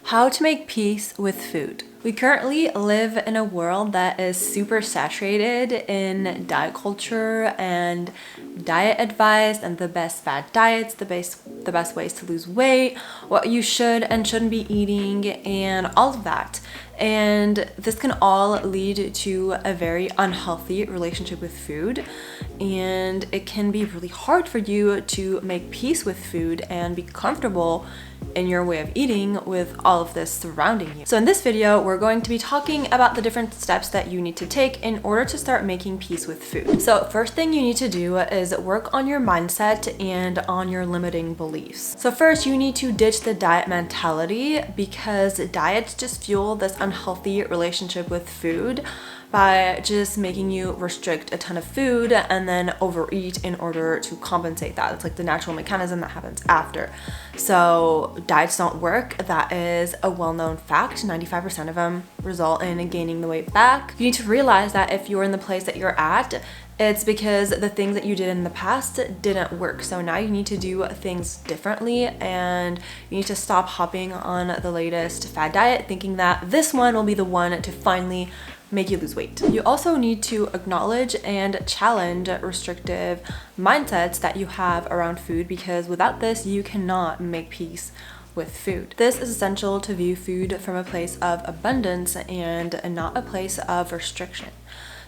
How to make peace with food. We currently live in a world that is super saturated in diet culture and diet advice and the best fad diets, the best ways to lose weight, what you should and shouldn't be eating, and all of that. And this can all lead to a very unhealthy relationship with food, and it can be really hard for you to make peace with food and be comfortable in your way of eating with all of this surrounding you. So in this video, we're going to be talking about the different steps that you need to take in order to start making peace with food. So first thing you need to do is work on your mindset and on your limiting beliefs. So first, you need to ditch the diet mentality, because diets just fuel this unhealthy relationship with food by just making you restrict a ton of food and then overeat in order to compensate that. It's like the natural mechanism that happens after. So diets don't work. That is a well-known fact. 95% of them result in gaining the weight back. You need to realize that if you're in the place that you're at, it's because the things that you did in the past didn't work. So now you need to do things differently, and you need to stop hopping on the latest fad diet thinking that this one will be the one to finally make you lose weight. You also need to acknowledge and challenge restrictive mindsets that you have around food, because without this, you cannot make peace with food. This is essential to view food from a place of abundance and not a place of restriction.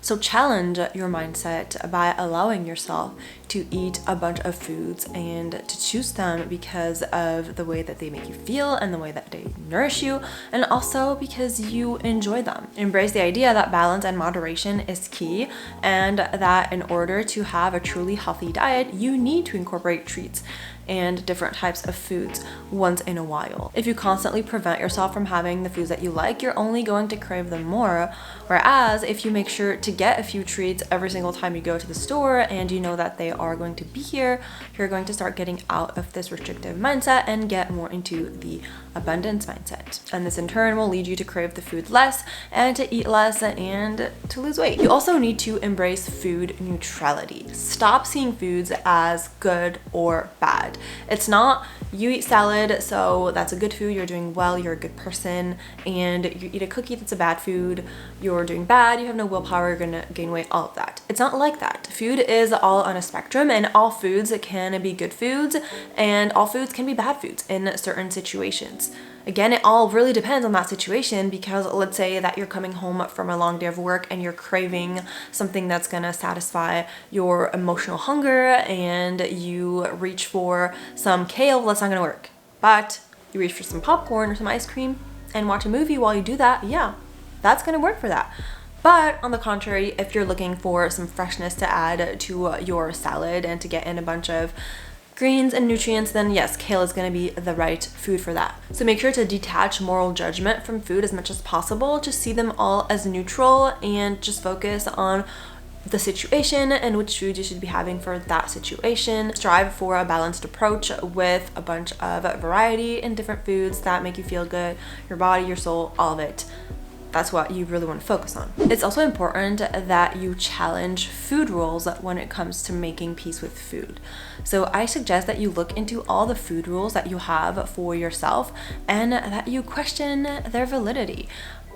So challenge your mindset by allowing yourself to eat a bunch of foods and to choose them because of the way that they make you feel and the way that they nourish you, and also because you enjoy them. Embrace the idea that balance and moderation is key, and that in order to have a truly healthy diet, you need to incorporate treats and different types of foods once in a while. If you constantly prevent yourself from having the foods that you like, you're only going to crave them more. Whereas if you make sure to get a few treats every single time you go to the store and you know that they are going to be here, you're going to start getting out of this restrictive mindset and get more into the abundance mindset. And this in turn will lead you to crave the food less and to eat less and to lose weight. You also need to embrace food neutrality. Stop seeing foods as good or bad. It's not you eat salad, so that's a good food, you're doing well, you're a good person, and you eat a cookie, that's a bad food, you're doing bad, you have no willpower, you're gonna gain weight, all of that. It's not like that. Food is all on a spectrum, and all foods can be good foods, and all foods can be bad foods in certain situations. Again, it all really depends on that situation, because let's say that you're coming home from a long day of work and you're craving something that's gonna satisfy your emotional hunger, and you reach for some kale. That's not gonna work. But you reach for some popcorn or some ice cream and watch a movie while you do that, yeah, that's gonna work for that. But on the contrary, if you're looking for some freshness to add to your salad and to get in a bunch of greens and nutrients, then yes, kale is going to be the right food for that. So make sure to detach moral judgment from food as much as possible. Just see them all as neutral and just focus on the situation and which food you should be having for that situation. Strive for a balanced approach with a bunch of variety in different foods that make you feel good, your body, your soul, all of it. That's what you really want to focus on. It's also important that you challenge food rules when it comes to making peace with food. So I suggest that you look into all the food rules that you have for yourself and that you question their validity.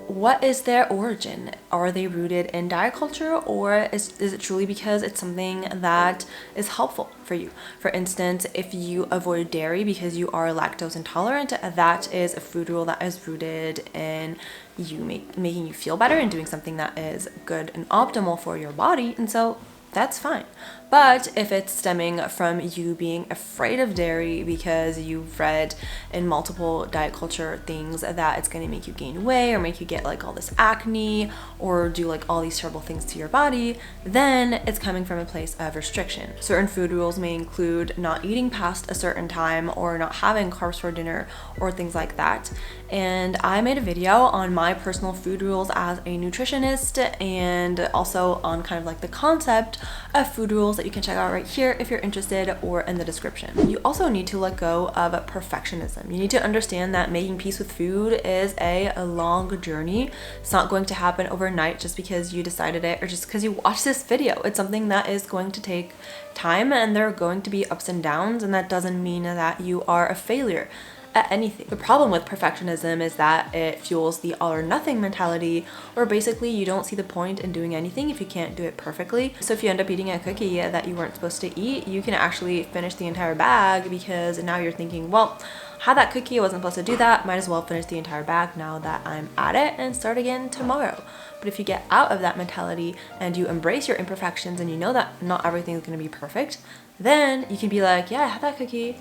What is their origin? Are they rooted in diet culture, or is it truly because it's something that is helpful for you? For instance, if you avoid dairy because you are lactose intolerant, that is a food rule that is rooted in you making you feel better and doing something that is good and optimal for your body, and so that's fine. But if it's stemming from you being afraid of dairy because you've read in multiple diet culture things that it's going to make you gain weight or make you get like all this acne or do like all these terrible things to your body, then it's coming from a place of restriction. Certain food rules may include not eating past a certain time or not having carbs for dinner or things like that. And I made a video on my personal food rules as a nutritionist, and also on kind of like the concept of food rules that you can check out right here if you're interested, or in the description. You also need to let go of perfectionism. You need to understand that making peace with food is a long journey. It's not going to happen overnight just because you decided it or just because you watched this video. It's something that is going to take time, and there are going to be ups and downs, and that doesn't mean that you are a failure. at anything. The problem with perfectionism is that it fuels the all or nothing mentality, where basically you don't see the point in doing anything if you can't do it perfectly. So if you end up eating a cookie that you weren't supposed to eat, you can actually finish the entire bag, because now you're thinking, well, had that cookie, I wasn't supposed to do that, might as well finish the entire bag now that I'm at it and start again tomorrow. But if you get out of that mentality and you embrace your imperfections and you know that not everything is going to be perfect, then you can be like, yeah, I had that cookie,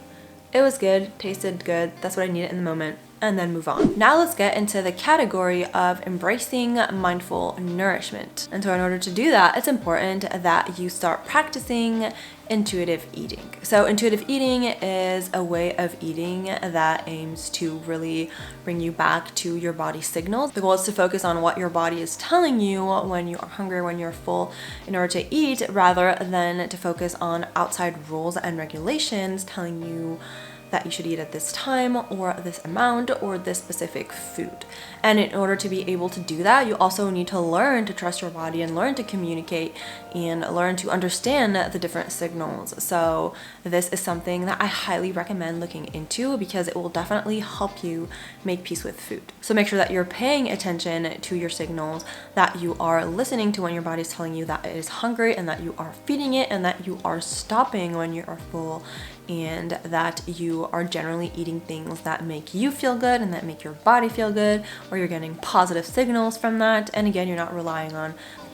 it was good, tasted good, that's what I needed in the moment, and then move on. Now let's get into the category of embracing mindful nourishment. And so in order to do that, it's important that you start practicing intuitive eating. So intuitive eating is a way of eating that aims to really bring you back to your body's signals. The goal is to focus on what your body is telling you when you are hungry, when you're full, in order to eat, rather than to focus on outside rules and regulations telling you that you should eat at this time or this amount or this specific food. And in order to be able to do that, you also need to learn to trust your body and learn to communicate and learn to understand the different signals. So this is something that I highly recommend looking into, because it will definitely help you make peace with food. So make sure that you're paying attention to your signals, that you are listening to when your body is telling you that it is hungry, and that you are feeding it, and that you are stopping when you are full, and that you are generally eating things that make you feel good and that make your body feel good, or you're getting positive signals from that. And again, you're not relying on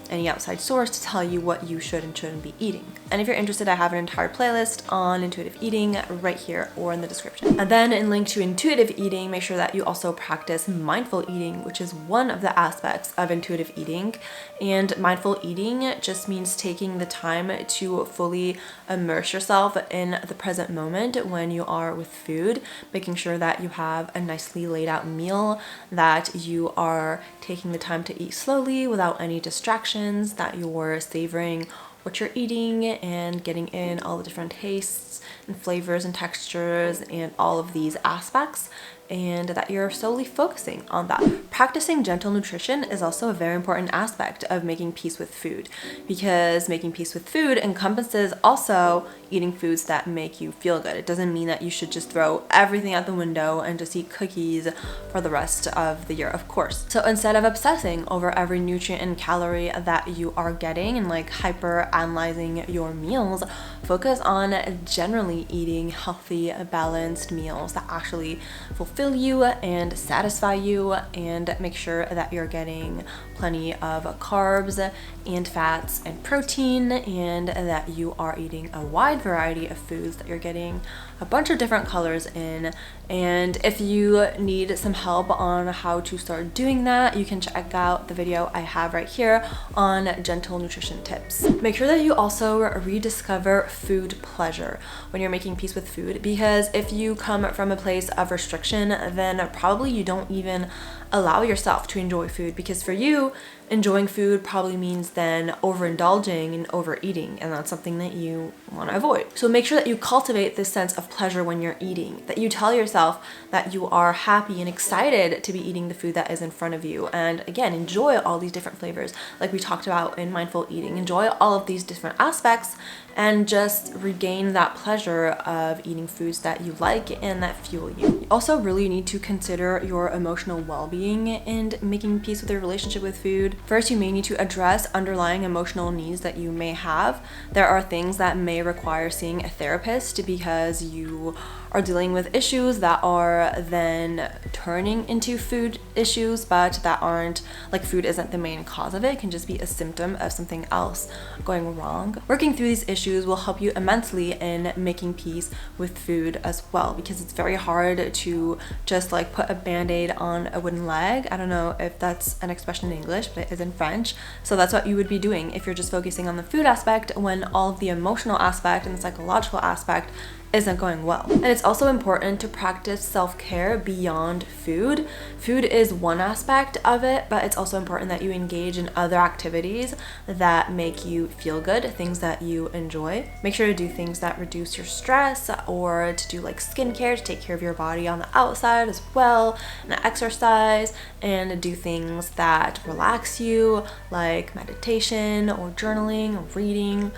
any outside source to tell you what you should and shouldn't be eating. And if you're interested, I have an entire playlist on intuitive eating right here or in the description. And then in link to intuitive eating, make sure that you also practice mindful eating, which is one of the aspects of intuitive eating. And mindful eating just means taking the time to fully immerse yourself in the present moment when you are with food, making sure that you have a nicely laid out meal, that you are taking the time to eat slowly without any distractions, that you're savoring what you're eating and getting in all the different tastes and flavors and textures and all of these aspects, and that you're solely focusing on that. Practicing gentle nutrition is also a very important aspect of making peace with food, because making peace with food encompasses also eating foods that make you feel good. It doesn't mean that you should just throw everything out the window and just eat cookies for the rest of the year, of course. So instead of obsessing over every nutrient and calorie that you are getting and like hyper analyzing your meals, focus on generally eating healthy, balanced meals that actually fulfill you and satisfy you, and make sure that you're getting plenty of carbs and fats and protein, and that you are eating a wide variety of foods, that you're getting a bunch of different colors in. And if you need some help on how to start doing that, you can check out the video I have right here on gentle nutrition tips. Make sure that you also rediscover food pleasure when you're making peace with food, because if you come from a place of restriction, then probably you don't even allow yourself to enjoy food, because for you, enjoying food probably means then overindulging and overeating, and that's something that you want to avoid. So make sure that you cultivate this sense of pleasure when you're eating, that you tell yourself that you are happy and excited to be eating the food that is in front of you. And again, enjoy all these different flavors like we talked about in mindful eating. Enjoy all of these different aspects and just regain that pleasure of eating foods that you like and that fuel you. You also really need to consider your emotional well-being and making peace with your relationship with food. First, you may need to address underlying emotional needs that you may have. There are things that may require seeing a therapist because you are dealing with issues that are then turning into food issues, but that aren't, like, food isn't the main cause of it. It can just be a symptom of something else going wrong. Working through these issues will help you immensely in making peace with food as well, because it's very hard to just like put a band-aid on a wooden leg. I don't know if that's an expression in English, but it is in French. So that's what you would be doing if you're just focusing on the food aspect, when all of the emotional aspect and the psychological aspect isn't going well. And it's also important to practice self-care beyond food. Food is one aspect of it, but it's also important that you engage in other activities that make you feel good, things that you enjoy. Make sure to do things that reduce your stress, or to do like skincare to take care of your body on the outside as well, and exercise, and do things that relax you, like meditation or journaling or reading,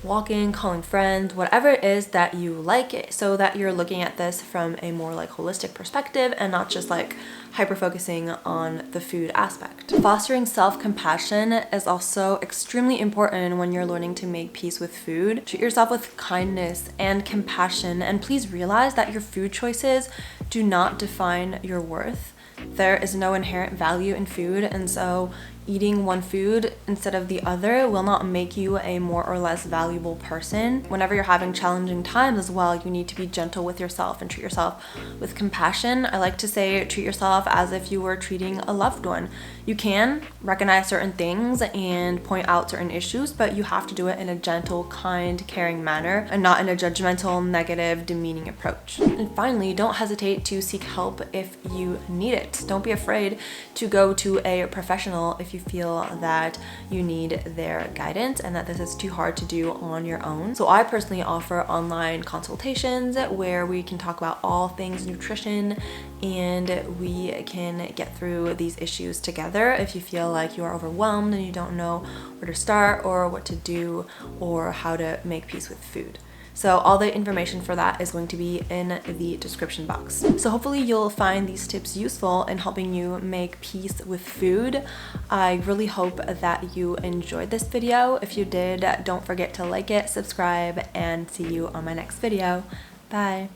walking, calling friends, whatever it is that you like, so that you're looking at this from a more like holistic perspective and not just like hyper focusing on the food aspect. Fostering self-compassion is also extremely important when you're learning to make peace with food. Treat yourself with kindness and compassion, and please realize that your food choices do not define your worth. There is no inherent value in food, and so eating one food instead of the other will not make you a more or less valuable person. Whenever you're having challenging times as well, you need to be gentle with yourself and treat yourself with compassion. I like to say treat yourself as if you were treating a loved one. You can recognize certain things and point out certain issues, but you have to do it in a gentle, kind, caring manner and not in a judgmental, negative, demeaning approach. And finally, don't hesitate to seek help if you need it. Don't be afraid to go to a professional if you feel that you need their guidance and that this is too hard to do on your own. So I personally offer online consultations where we can talk about all things nutrition and we can get through these issues together if you feel like you are overwhelmed and you don't know where to start or what to do or how to make peace with food. So all the information for that is going to be in the description box. So hopefully you'll find these tips useful in helping you make peace with food. I really hope that you enjoyed this video. If you did, don't forget to like it, subscribe, and see you on my next video. Bye.